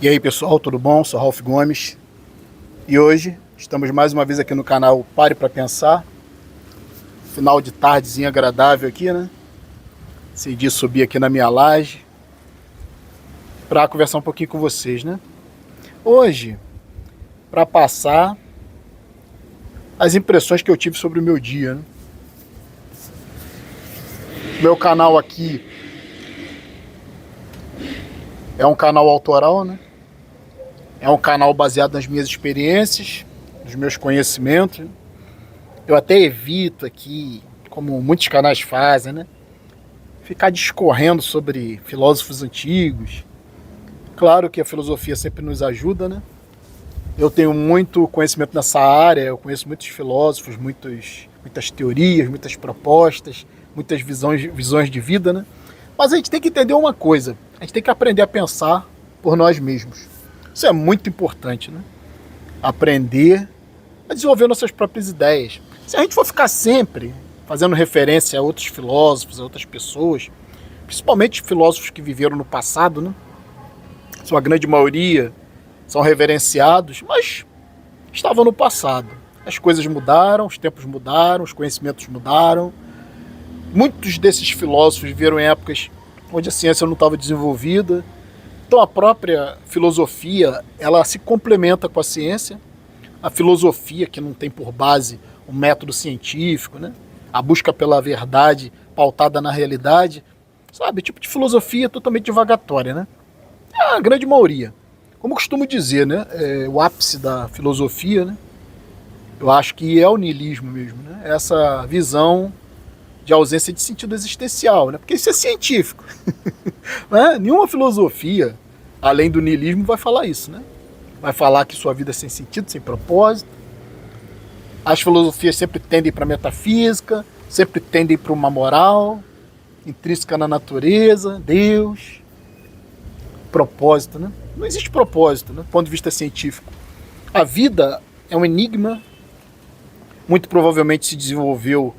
E aí pessoal, tudo bom? Sou Ralph Gomes e hoje estamos mais uma vez aqui no canal Pare Pra Pensar. Final de tardezinha agradável aqui, né? Decidi subir aqui na minha laje para conversar um pouquinho com vocês, né? Hoje, para passar as impressões que eu tive sobre o meu dia, né? Meu canal aqui é um canal autoral, né? É um canal baseado nas minhas experiências, nos meus conhecimentos. Eu até evito aqui, como muitos canais fazem, né? Ficar discorrendo sobre filósofos antigos. Claro que a filosofia sempre nos ajuda, né? Eu tenho muito conhecimento nessa área, eu conheço muitos filósofos, muitas teorias, muitas propostas, muitas visões de vida, né? Mas a gente tem que entender uma coisa, a gente tem que aprender a pensar por nós mesmos. Isso é muito importante, né? Aprender a desenvolver nossas próprias ideias. Se a gente for ficar sempre fazendo referência a outros filósofos, a outras pessoas, principalmente filósofos que viveram no passado, né? Sua grande maioria são reverenciados, mas estavam no passado. As coisas mudaram, os tempos mudaram, os conhecimentos mudaram. Muitos desses filósofos viveram em épocas onde a ciência não estava desenvolvida. Então a própria filosofia, ela se complementa com a ciência. A filosofia, que não tem por base um método científico, né? A busca pela verdade pautada na realidade, sabe? Tipo de filosofia totalmente divagatória, né? É a grande maioria. Como eu costumo dizer, né? O ápice da filosofia, né? Eu acho que é o niilismo mesmo, né? Essa visão de ausência de sentido existencial, né? Porque isso é científico. Né? Nenhuma filosofia, além do niilismo, vai falar isso, né? Vai falar que sua vida é sem sentido, sem propósito. As filosofias sempre tendem para a metafísica, sempre tendem para uma moral intrínseca na natureza, Deus, propósito, né? Não existe propósito, né? Do ponto de vista científico. A vida é um enigma, muito provavelmente se desenvolveu,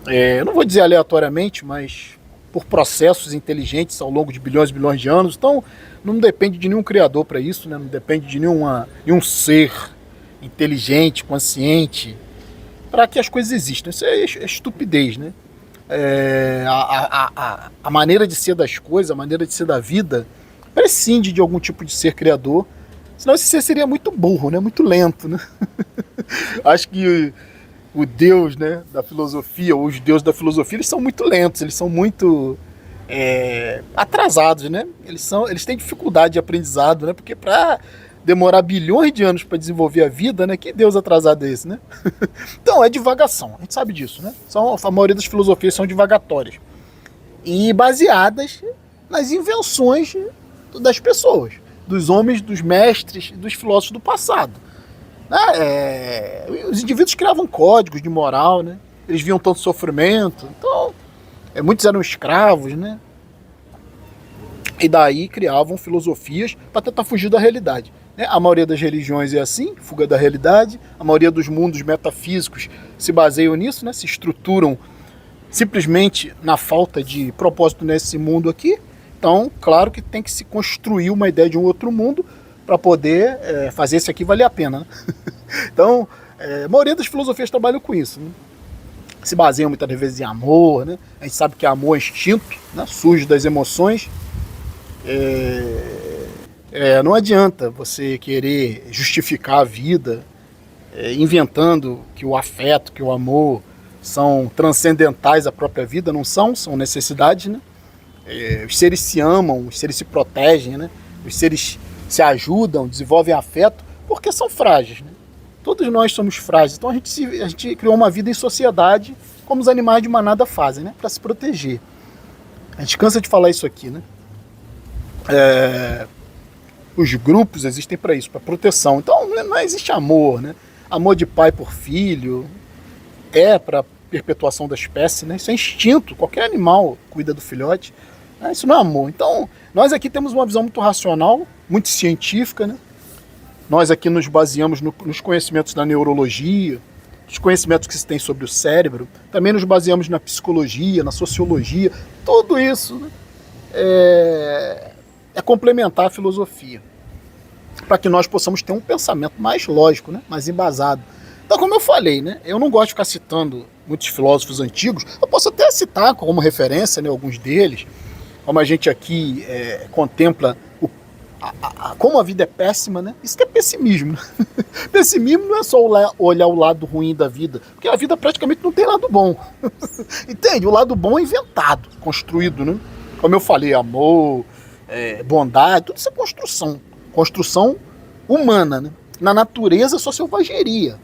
eu não vou dizer aleatoriamente, mas por processos inteligentes ao longo de bilhões e bilhões de anos. Então, não depende de nenhum criador para isso, né? Não depende de nenhum ser inteligente, consciente, para que as coisas existam. Isso é estupidez, né? A maneira de ser das coisas, a maneira de ser da vida, prescinde de algum tipo de ser criador, senão esse ser seria muito burro, né? Muito lento, né? Acho que o Deus, né, da filosofia, ou os deuses da filosofia, eles são muito lentos, eles são muito atrasados, né? Eles têm dificuldade de aprendizado, né? Porque para demorar bilhões de anos para desenvolver a vida, né? Que Deus atrasado é esse, né? Então, é divagação, a gente sabe disso, né? A maioria das filosofias são divagatórias e baseadas nas invenções das pessoas, dos homens, dos mestres, dos filósofos do passado. Os indivíduos criavam códigos de moral, né? Eles viam tanto sofrimento, então muitos eram escravos, né? E daí criavam filosofias para tentar fugir da realidade, né? A maioria das religiões é assim, fuga da realidade. A maioria dos mundos metafísicos se baseiam nisso, né? Se estruturam simplesmente na falta de propósito nesse mundo aqui. Então, claro que tem que se construir uma ideia de um outro mundo para poder fazer esse aqui valer a pena, né? Então, a maioria das filosofias trabalham com isso, né? Se baseiam muitas vezes em amor, né? A gente sabe que amor é instinto, né? Surge das emoções. Não adianta você querer justificar a vida inventando que o afeto, que o amor são transcendentais à própria vida. Não são necessidades, né? Os seres se amam, os seres se protegem, né? Os seres se ajudam, desenvolvem afeto, porque são frágeis, né? Todos nós somos frágeis, então a gente criou uma vida em sociedade, como os animais de manada fazem, né? Para se proteger. A gente cansa de falar isso aqui, né? Os grupos existem para isso, para proteção. Então não existe amor, né? Amor de pai por filho para perpetuação da espécie, né? Isso é instinto, qualquer animal cuida do filhote, né? Isso não é amor. Então nós aqui temos uma visão muito racional, muito científica, né? Nós aqui nos baseamos nos conhecimentos da neurologia, os conhecimentos que se tem sobre o cérebro, também nos baseamos na psicologia, na sociologia, tudo isso, né? é complementar a filosofia, para que nós possamos ter um pensamento mais lógico, né? Mais embasado. Então, como eu falei, né? Eu não gosto de ficar citando muitos filósofos antigos. Eu posso até citar como referência, né, alguns deles, como a gente aqui contempla como a vida é péssima, né? Isso que é pessimismo. Né? Pessimismo não é só olhar o lado ruim da vida, porque a vida praticamente não tem lado bom. Entende? O lado bom é inventado, construído, né? Como eu falei, amor, bondade, tudo isso é construção. Construção humana, né? Na natureza, só selvageria.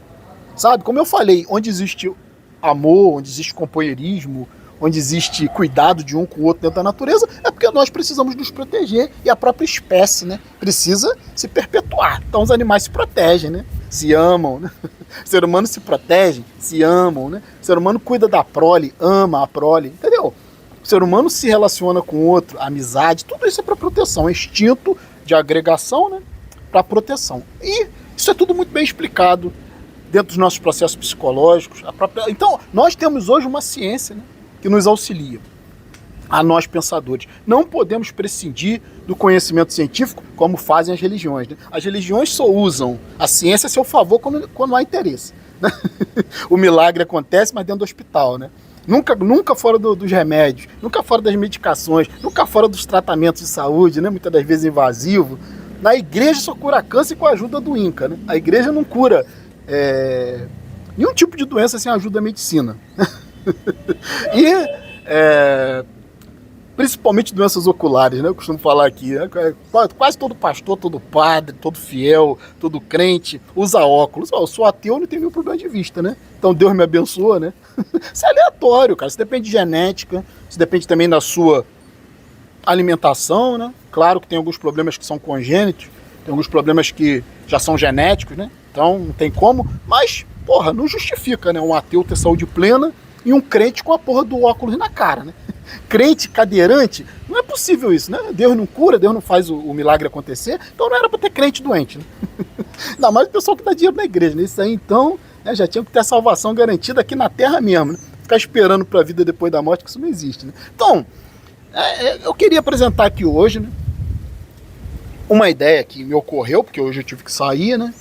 Sabe? Como eu falei, onde existe amor, onde existe companheirismo, onde existe cuidado de um com o outro dentro da natureza, é porque nós precisamos nos proteger e a própria espécie, né, precisa se perpetuar. Então os animais se protegem, né, se amam, né? O ser humano se protege, se amam, né? O ser humano cuida da prole, ama a prole, entendeu? O ser humano se relaciona com o outro, amizade, tudo isso é para proteção, é instinto de agregação, né, para proteção. E isso é tudo muito bem explicado dentro dos nossos processos psicológicos. Então, nós temos hoje uma ciência, né, que nos auxilia, a nós pensadores. Não podemos prescindir do conhecimento científico como fazem as religiões. Né? As religiões só usam a ciência a seu favor quando há interesse. Né? O milagre acontece, mas dentro do hospital. Né? Nunca fora dos remédios, nunca fora das medicações, nunca fora dos tratamentos de saúde, né? Muitas das vezes invasivo. Na igreja só cura câncer com a ajuda do INCA. Né? A igreja não cura nenhum tipo de doença sem a ajuda da medicina. E principalmente doenças oculares, né? Eu costumo falar aqui, né? Quase todo pastor, todo padre, todo fiel, todo crente usa óculos. Eu sou ateu, não tenho nenhum problema de vista, né? Então Deus me abençoa, né? Isso é aleatório, cara. Isso depende de genética, isso depende também da sua alimentação, né? Claro que tem alguns problemas que são congênitos, tem alguns problemas que já são genéticos, né? Então não tem como, mas, porra, não justifica, né? Um ateu ter saúde plena e um crente com a porra do óculos na cara, né? Crente cadeirante, não é possível isso, né? Deus não cura, Deus não faz o milagre acontecer, então não era para ter crente doente, né? Ainda mais o pessoal que dá dinheiro na igreja, né? Isso aí, então, né, já tinha que ter a salvação garantida aqui na terra mesmo, né? Ficar esperando para a vida depois da morte, que isso não existe, né? Então, eu queria apresentar aqui hoje, né, uma ideia que me ocorreu, porque hoje eu tive que sair, né?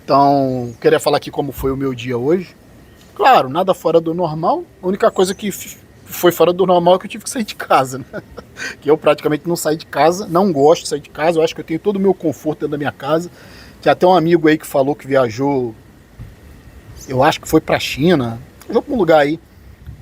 Então, queria falar aqui como foi o meu dia hoje. Claro, nada fora do normal. A única coisa que foi fora do normal é que eu tive que sair de casa, né? Que eu praticamente não saio de casa, não gosto de sair de casa. Eu acho que eu tenho todo o meu conforto dentro da minha casa. Tem até um amigo aí que falou que viajou, eu acho que foi pra China, viajou pra um lugar aí.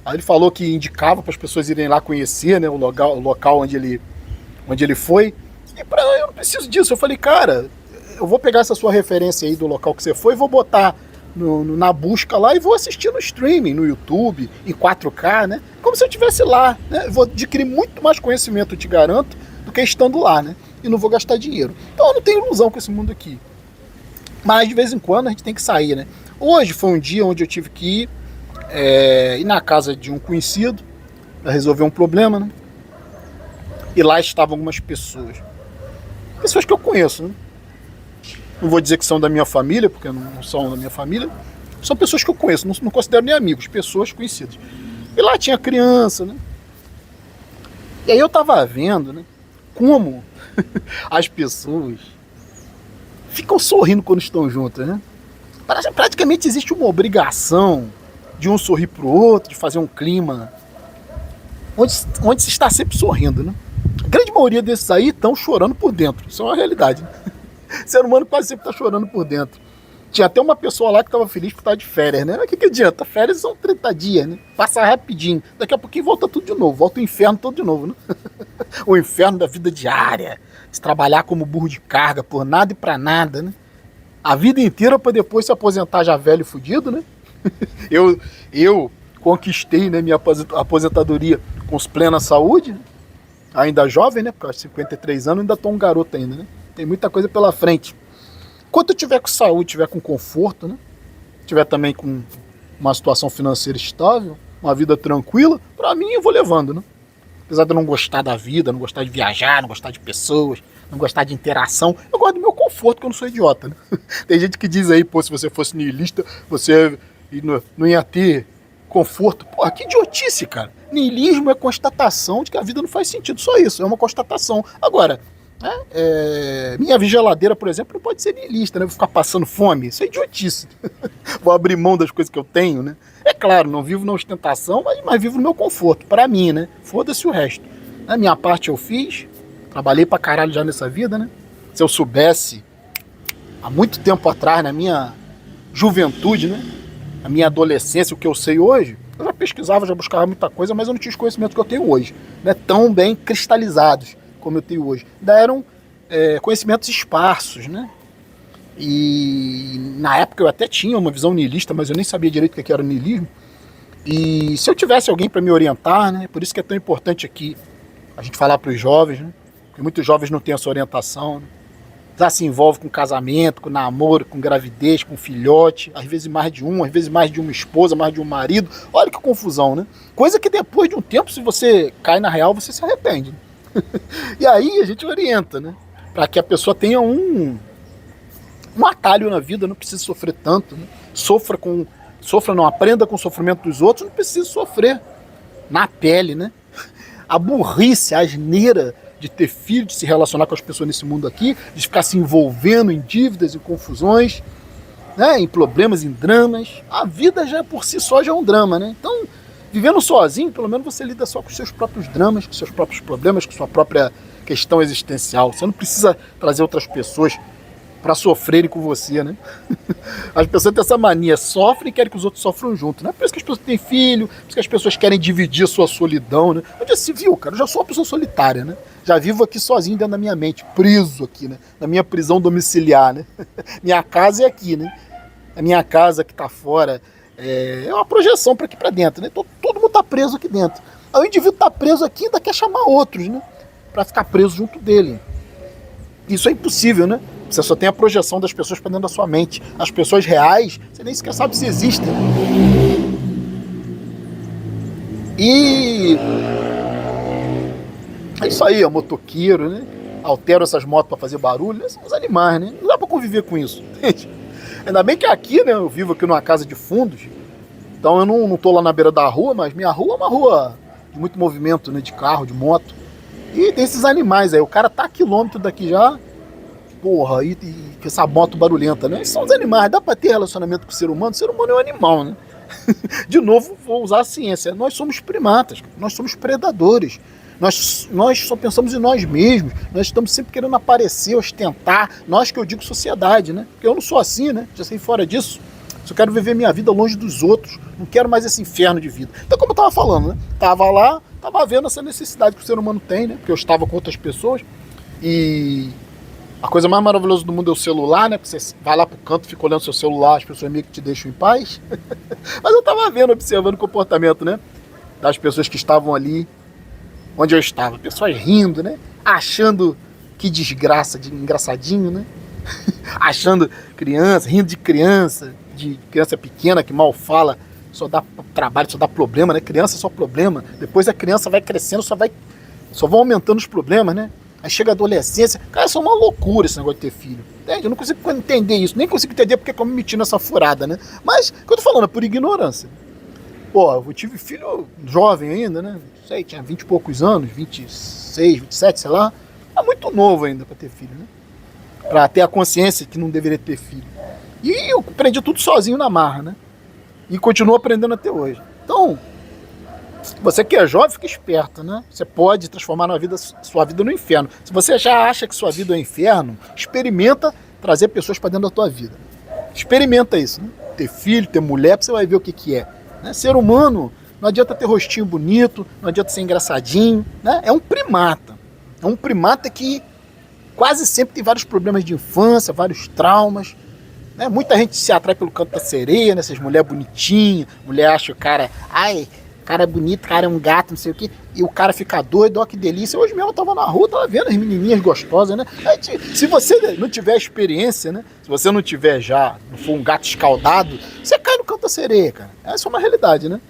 Aí ele falou que indicava para as pessoas irem lá conhecer, né, o local onde ele foi. E eu não preciso disso. Eu falei, cara, eu vou pegar essa sua referência aí do local que você foi e vou botar na busca lá e vou assistir no streaming, no YouTube, em 4K, né? Como se eu estivesse lá, né? Eu vou adquirir muito mais conhecimento, eu te garanto, do que estando lá, né? E não vou gastar dinheiro. Então eu não tenho ilusão com esse mundo aqui. Mas de vez em quando a gente tem que sair, né? Hoje foi um dia onde eu tive que ir na casa de um conhecido para resolver um problema, né? E lá estavam algumas pessoas. Pessoas que eu conheço, né? Não vou dizer que são da minha família, porque não são da minha família. São pessoas que eu conheço, não considero nem amigos, pessoas conhecidas. E lá tinha criança, né? E aí eu tava vendo, né, como as pessoas ficam sorrindo quando estão juntas, né? Praticamente existe uma obrigação de um sorrir pro outro, de fazer um clima onde se está sempre sorrindo, né? A grande maioria desses aí estão chorando por dentro. Isso é uma realidade, né? O ser humano quase sempre está chorando por dentro. Tinha até uma pessoa lá que estava feliz por estar de férias, né? Mas o que adianta? Férias são 30 dias, né? Passa rapidinho. Daqui a pouquinho volta tudo de novo. Volta o inferno todo de novo, né? O inferno da vida diária. Se trabalhar como burro de carga por nada e pra nada, né? A vida inteira para depois se aposentar já velho e fudido, né? Eu conquistei, né, minha aposentadoria com plena saúde, né? Ainda jovem, né? Porque eu acho 53 anos, ainda tô um garoto ainda, né? Tem muita coisa pela frente. Enquanto eu tiver com saúde, tiver com conforto, né? Tiver também com uma situação financeira estável, uma vida tranquila, pra mim eu vou levando, né? Apesar de eu não gostar da vida, não gostar de viajar, não gostar de pessoas, não gostar de interação, eu gosto do meu conforto, porque eu não sou idiota, né? Tem gente que diz aí, pô, se você fosse niilista, você não ia ter conforto. Pô, que idiotice, cara. Niilismo é constatação de que a vida não faz sentido, só isso, é uma constatação. Agora, Minha geladeira, por exemplo, não pode ser niilista, né? Vou ficar passando fome, isso é idiotice. Vou abrir mão das coisas que eu tenho, né? É claro, não vivo na ostentação, mas vivo no meu conforto, pra mim, né? Foda-se o resto. A minha parte eu fiz, trabalhei pra caralho já nessa vida, né? Se eu soubesse, há muito tempo atrás, na minha juventude, né? Na minha adolescência, o que eu sei hoje, eu já pesquisava, já buscava muita coisa, mas eu não tinha os conhecimentos que eu tenho hoje, né? Tão bem cristalizados como eu tenho hoje. Ainda eram conhecimentos esparsos, né? E na época eu até tinha uma visão niilista, mas eu nem sabia direito o que era niilismo. E se eu tivesse alguém para me orientar, né? Por isso que é tão importante aqui a gente falar para os jovens, né? Porque muitos jovens não têm essa orientação, né? Já se envolve com casamento, com namoro, com gravidez, com filhote, às vezes mais de um, às vezes mais de uma esposa, mais de um marido. Olha que confusão, né? Coisa que depois de um tempo, se você cai na real, você se arrepende. E aí a gente orienta, né? Para que a pessoa tenha um atalho na vida, não precisa sofrer tanto, né? Sofra não, aprenda com o sofrimento dos outros, não precisa sofrer na pele, né? A burrice, a asneira de ter filho, de se relacionar com as pessoas nesse mundo aqui, de ficar se envolvendo em dívidas e confusões, né? Em problemas, em dramas. A vida já por si só já é um drama, né? Então, vivendo sozinho, pelo menos você lida só com os seus próprios dramas, com os seus próprios problemas, com sua própria questão existencial. Você não precisa trazer outras pessoas para sofrerem com você, né? As pessoas têm essa mania, sofrem e querem que os outros sofram junto, né? Por isso que as pessoas têm filho, por isso que as pessoas querem dividir a sua solidão, né? Onde já se viu, cara? Eu já sou uma pessoa solitária, né? Já vivo aqui sozinho dentro da minha mente, preso aqui, né? Na minha prisão domiciliar, né? Minha casa é aqui, né? A minha casa que tá fora é uma projeção para aqui para dentro, né? Todo mundo tá preso aqui dentro. Aí o indivíduo tá preso aqui e ainda quer chamar outros, né? Para ficar preso junto dele. Isso é impossível, né? Você só tem a projeção das pessoas para dentro da sua mente. As pessoas reais, você nem sequer sabe se existem. E é isso aí, é motoqueiro, né? Alteram essas motos para fazer barulho. São os animais, né? Não dá para conviver com isso. Ainda bem que aqui, né? Eu vivo aqui numa casa de fundos. Então eu não tô lá na beira da rua, mas minha rua é uma rua de muito movimento, né? De carro, de moto. E tem esses animais aí. O cara tá a quilômetro daqui já. Porra, e com essa moto barulhenta, né? São os animais, dá pra ter relacionamento com o ser humano? O ser humano é um animal, né? De novo, vou usar a ciência. Nós somos primatas, nós somos predadores. Nós só pensamos em nós mesmos. Nós estamos sempre querendo aparecer, ostentar. Nós que eu digo sociedade, né? Porque eu não sou assim, né? Já sei fora disso. Só quero viver minha vida longe dos outros. Não quero mais esse inferno de vida. Então, como eu tava falando, né? Tava lá, tava vendo essa necessidade que o ser humano tem, né? Porque eu estava com outras pessoas e a coisa mais maravilhosa do mundo é o celular, né? Porque você vai lá pro canto, fica olhando seu celular, as pessoas meio que te deixam em paz. Mas eu tava vendo, observando o comportamento, né? Das pessoas que estavam ali onde eu estava. Pessoas rindo, né? Achando que desgraça, de engraçadinho, né? Achando criança, rindo de criança pequena que mal fala, só dá trabalho, só dá problema, né? Criança é só problema. Depois a criança vai crescendo, só vão aumentando os problemas, né? Aí chega a adolescência. Cara, isso é uma loucura esse negócio de ter filho. Entende? Eu não consigo entender isso. Nem consigo entender porque eu me meti nessa furada, né? Mas, o que eu tô falando, é por ignorância. Pô, eu tive filho jovem ainda, né? Não sei, tinha 20 e poucos anos, 26, 27, sei lá. É muito novo ainda pra ter filho, né? Pra ter a consciência que não deveria ter filho. E eu aprendi tudo sozinho na marra, né? E continuo aprendendo até hoje. Então, você que é jovem, fica esperto, né? Você pode transformar sua vida no inferno. Se você já acha que sua vida é um inferno, experimenta trazer pessoas para dentro da tua vida. Experimenta isso, né? Ter filho, ter mulher, você vai ver o que é. Né? Ser humano, não adianta ter rostinho bonito, não adianta ser engraçadinho, né? É um primata. É um primata que quase sempre tem vários problemas de infância, vários traumas. Né? Muita gente se atrai pelo canto da sereia, né? Essas mulheres bonitinhas, mulher acha o cara, ai, cara é bonito, cara é um gato, não sei o que, e o cara fica doido, ó que delícia. Hoje mesmo eu tava na rua, tava vendo as menininhas gostosas, né? Se você não tiver experiência, né? Se você não tiver não for um gato escaldado, você cai no canto da sereia, cara. Essa é uma realidade, né?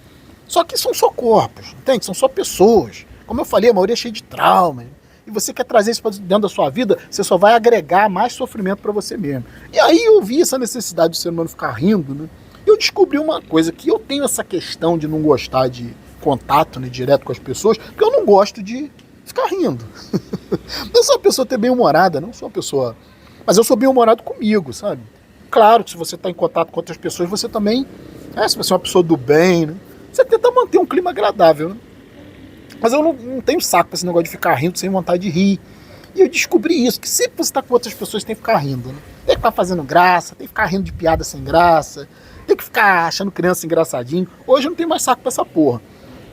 Só que são só corpos, entende? São só pessoas. Como eu falei, a maioria é cheia de traumas. E você quer trazer isso para dentro da sua vida, você só vai agregar mais sofrimento para você mesmo. E aí eu vi essa necessidade do ser humano ficar rindo, né? Eu descobri uma coisa, que eu tenho essa questão de não gostar de contato, né, direto com as pessoas, porque eu não gosto de ficar rindo. Eu sou uma pessoa até bem-humorada, não sou uma pessoa... Mas eu sou bem-humorado comigo, sabe? Claro que se você está em contato com outras pessoas, você também... se você é uma pessoa do bem, né? Você tenta manter um clima agradável, né? Mas eu não tenho saco pra esse negócio de ficar rindo sem vontade de rir. E eu descobri isso, que sempre você está com outras pessoas, tem que ficar rindo, né? Tem que ficar fazendo graça, tem que ficar rindo de piada sem graça, tem que ficar achando criança engraçadinho. Hoje eu não tenho mais saco pra essa porra.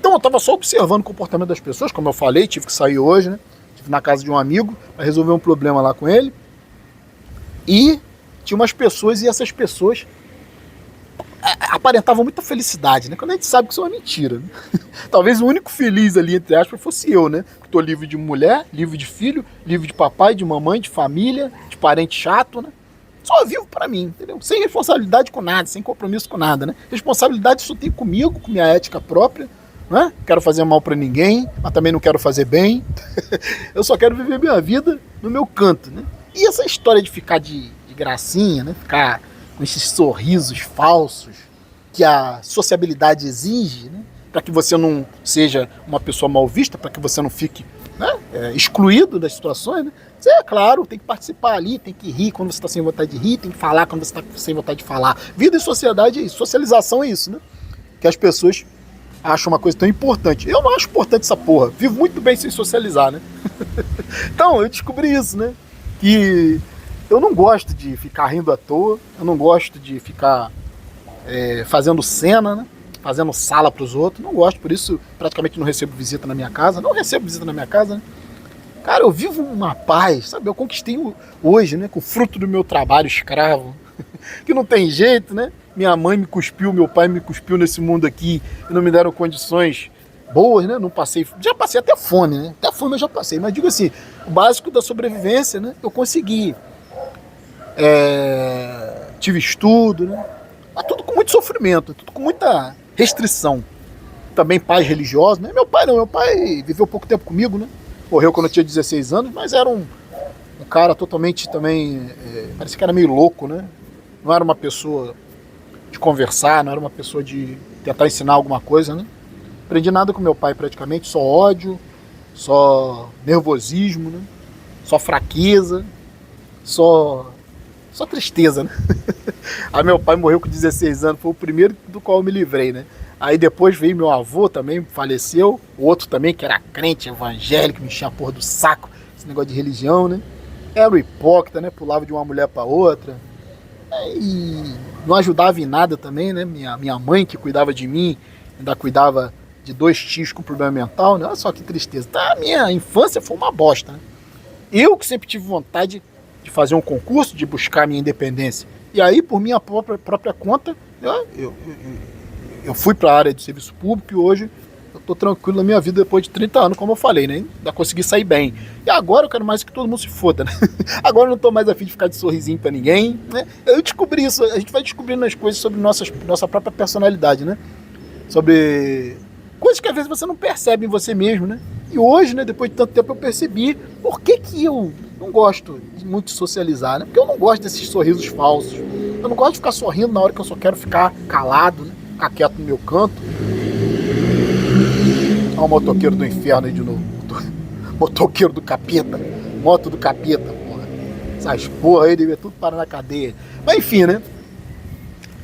Então eu tava só observando o comportamento das pessoas, como eu falei, tive que sair hoje, né? Estive na casa de um amigo para resolver um problema lá com ele. E tinha umas pessoas, e essas pessoas aparentavam muita felicidade, né? Quando a gente sabe que isso é uma mentira, né? Talvez o único feliz ali, entre aspas, fosse eu, né? Que tô livre de mulher, livre de filho, livre de papai, de mamãe, de família, de parente chato, né? Só vivo pra mim, entendeu? Sem responsabilidade com nada, sem compromisso com nada, né? Responsabilidade só tenho comigo, com minha ética própria, né? Quero fazer mal pra ninguém, mas também não quero fazer bem. Eu só quero viver minha vida no meu canto, né? E essa história de ficar de gracinha, né? Ficar com esses sorrisos falsos que a sociabilidade exige, né? Para que você não seja uma pessoa mal vista, para que você não fique, né, excluído das situações, né? Você, é claro, tem que participar ali, tem que rir quando você está sem vontade de rir, tem que falar quando você está sem vontade de falar. Vida e sociedade é isso, socialização é isso, né? Que as pessoas acham uma coisa tão importante. Eu não acho importante essa porra, vivo muito bem sem socializar, né? Então, eu descobri isso, né? Que eu não gosto de ficar rindo à toa, eu não gosto de ficar fazendo cena, né? Fazendo sala para os outros, não gosto, por isso praticamente não recebo visita na minha casa, né? Cara, eu vivo uma paz, sabe? Eu conquistei hoje, né? Com o fruto do meu trabalho escravo, que não tem jeito, né? Minha mãe me cuspiu, meu pai me cuspiu nesse mundo aqui e não me deram condições boas, né? Não passei, já passei até fome, né? Até fome eu já passei, mas digo assim, o básico da sobrevivência, né? Eu consegui. Tive estudo, né? Mas tudo com muito sofrimento, tudo com muita restrição. Também pais religiosos, né? Meu pai viveu pouco tempo comigo, né? Morreu quando eu tinha 16 anos, mas era um cara totalmente também, parecia que era meio louco, né? Não era uma pessoa de conversar, não era uma pessoa de tentar ensinar alguma coisa, né? Aprendi nada com meu pai praticamente, só ódio, só nervosismo, né? Só fraqueza, só tristeza, né? Aí meu pai morreu com 16 anos, foi o primeiro do qual eu me livrei, né? Aí depois veio meu avô também, faleceu, o outro também que era crente, evangélico, me enchia a porra do saco, esse negócio de religião, né? Era um hipócrita, né? Pulava de uma mulher pra outra. E não ajudava em nada também, né? Minha mãe que cuidava de mim, ainda cuidava de 2 tios com problema mental, né? Olha só que tristeza. Tá, a minha infância foi uma bosta, né? Eu que sempre tive vontade de fazer um concurso, de buscar a minha independência. E aí, por minha própria conta, eu fui para a área de serviço público e hoje eu tô tranquilo na minha vida depois de 30 anos, como eu falei, né? Ainda consegui sair bem. E agora eu quero mais que todo mundo se foda, né? Agora eu não tô mais afim de ficar de sorrisinho para ninguém, né? Eu descobri isso, a gente vai descobrindo as coisas sobre nossa própria personalidade, né? Sobre coisas que às vezes você não percebe em você mesmo, né? E hoje, né, depois de tanto tempo, eu percebi por que eu não gosto muito de socializar, né? Porque eu não gosto desses sorrisos falsos. Eu não gosto de ficar sorrindo na hora que eu só quero ficar calado, né? Ficar quieto no meu canto. Olha o motoqueiro do inferno aí de novo. Motoqueiro do capeta. Moto do capeta, porra. Essas porra aí devia tudo parar na cadeia. Mas enfim, né?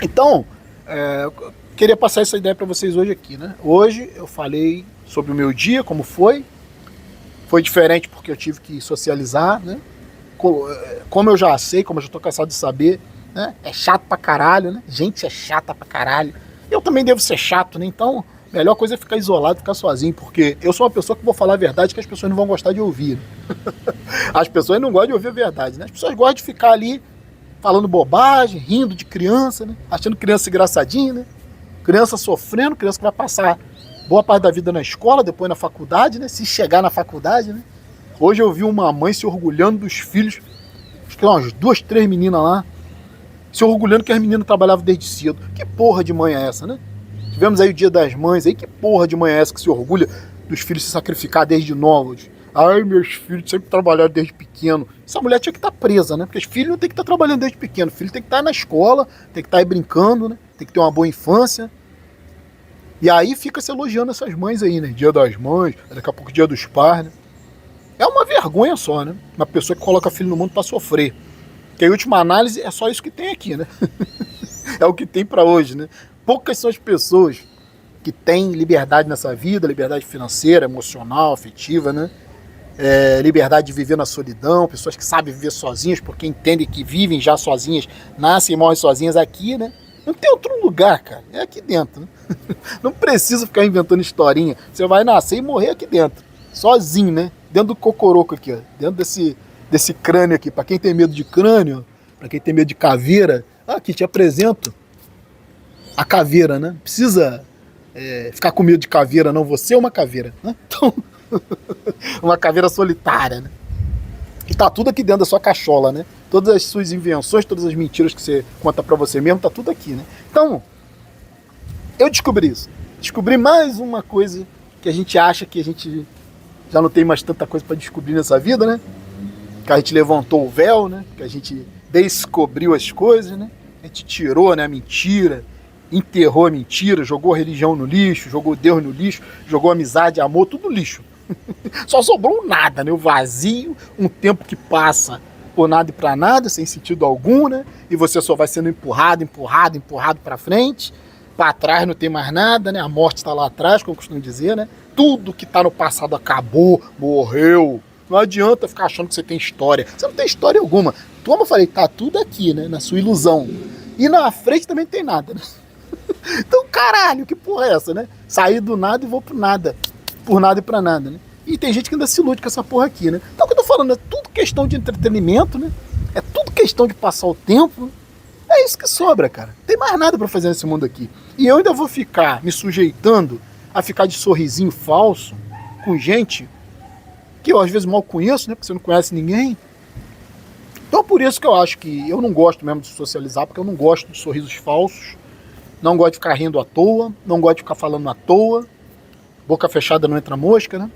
Então, eu queria passar essa ideia para vocês hoje aqui, né? Hoje eu falei sobre o meu dia, como foi. Foi diferente porque eu tive que socializar, né? Como eu já sei, como eu já tô cansado de saber, né? É chato pra caralho, né? Gente é chata pra caralho. Eu também devo ser chato, né? Então, a melhor coisa é ficar isolado, ficar sozinho, porque eu sou uma pessoa que vou falar a verdade que as pessoas não vão gostar de ouvir. As pessoas não gostam de ouvir a verdade, né? As pessoas gostam de ficar ali falando bobagem, rindo de criança, né? Achando criança engraçadinha, né? Criança sofrendo, criança que vai passar boa parte da vida na escola, depois na faculdade, né? Se chegar na faculdade, né? Hoje eu vi uma mãe se orgulhando dos filhos, acho que umas 2, 3 meninas lá, se orgulhando que as meninas trabalhavam desde cedo. Que porra de mãe é essa, né? Tivemos aí o Dia das Mães, aí que porra de mãe é essa que se orgulha dos filhos se sacrificar desde novos? Ai, meus filhos sempre trabalharam desde pequeno. Essa mulher tinha que estar presa, né? Porque os filhos não tem que estar trabalhando desde pequeno. O filho tem que estar na escola, tem que estar aí brincando, né? Tem que ter uma boa infância. E aí fica se elogiando essas mães aí, né? Dia das Mães, daqui a pouco Dia dos Pais, né? É uma vergonha só, né? Uma pessoa que coloca filho no mundo para sofrer. Que em última análise é só isso que tem aqui, né? É o que tem para hoje, né? Poucas são as pessoas que têm liberdade nessa vida, liberdade financeira, emocional, afetiva, né? Liberdade de viver na solidão, pessoas que sabem viver sozinhas porque entendem que vivem já sozinhas, nascem e morrem sozinhas aqui, né? Não tem outro lugar, cara. É aqui dentro, né? Não precisa ficar inventando historinha. Você vai nascer e morrer aqui dentro. Sozinho, né? Dentro do cocoroco aqui, ó. Dentro desse crânio aqui. Pra quem tem medo de crânio, pra quem tem medo de caveira, aqui te apresento a caveira, né? Precisa ficar com medo de caveira, não. Você é uma caveira, né? Então, uma caveira solitária, né? E tá tudo aqui dentro da sua cachola, né? Todas as suas invenções, todas as mentiras que você conta pra você mesmo, tá tudo aqui, né? Então, eu descobri isso. Descobri mais uma coisa que a gente acha que a gente já não tem mais tanta coisa pra descobrir nessa vida, né? Que a gente levantou o véu, né? Que a gente descobriu as coisas, né? A gente tirou, né, a mentira, enterrou a mentira, jogou a religião no lixo, jogou Deus no lixo, jogou amizade, amor, tudo no lixo. Só sobrou nada, né? O vazio, um tempo que passa por nada e pra nada, sem sentido algum, né? E você só vai sendo empurrado pra frente. Pra trás não tem mais nada, né? A morte tá lá atrás, como eu costumo dizer, né? Tudo que tá no passado acabou, morreu. Não adianta ficar achando que você tem história. Você não tem história alguma. Como eu falei, tá tudo aqui, né? Na sua ilusão. E na frente também não tem nada, né? Então, caralho, que porra é essa, né? Sair do nada e vou pro nada. Por nada e pra nada, né? E tem gente que ainda se ilude com essa porra aqui, né? Então o que eu tô falando é tudo questão de entretenimento, né? É tudo questão de passar o tempo. É isso que sobra, cara. Não tem mais nada pra fazer nesse mundo aqui. E eu ainda vou ficar me sujeitando a ficar de sorrisinho falso com gente que eu às vezes mal conheço, né? Porque você não conhece ninguém. Então por isso que eu acho que eu não gosto mesmo de socializar, porque eu não gosto de sorrisos falsos. Não gosto de ficar rindo à toa, não gosto de ficar falando à toa. Boca fechada não entra mosca, né?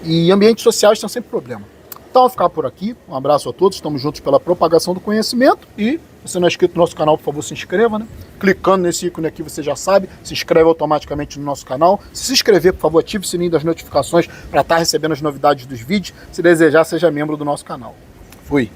E ambientes sociais são sempre problema. Então, eu vou ficar por aqui. Um abraço a todos. Estamos juntos pela propagação do conhecimento. E, se você não é inscrito no nosso canal, por favor, se inscreva, né? Clicando nesse ícone aqui, você já sabe. Se inscreve automaticamente no nosso canal. Se inscrever, por favor, ative o sininho das notificações para estar recebendo as novidades dos vídeos. Se desejar, seja membro do nosso canal. Fui.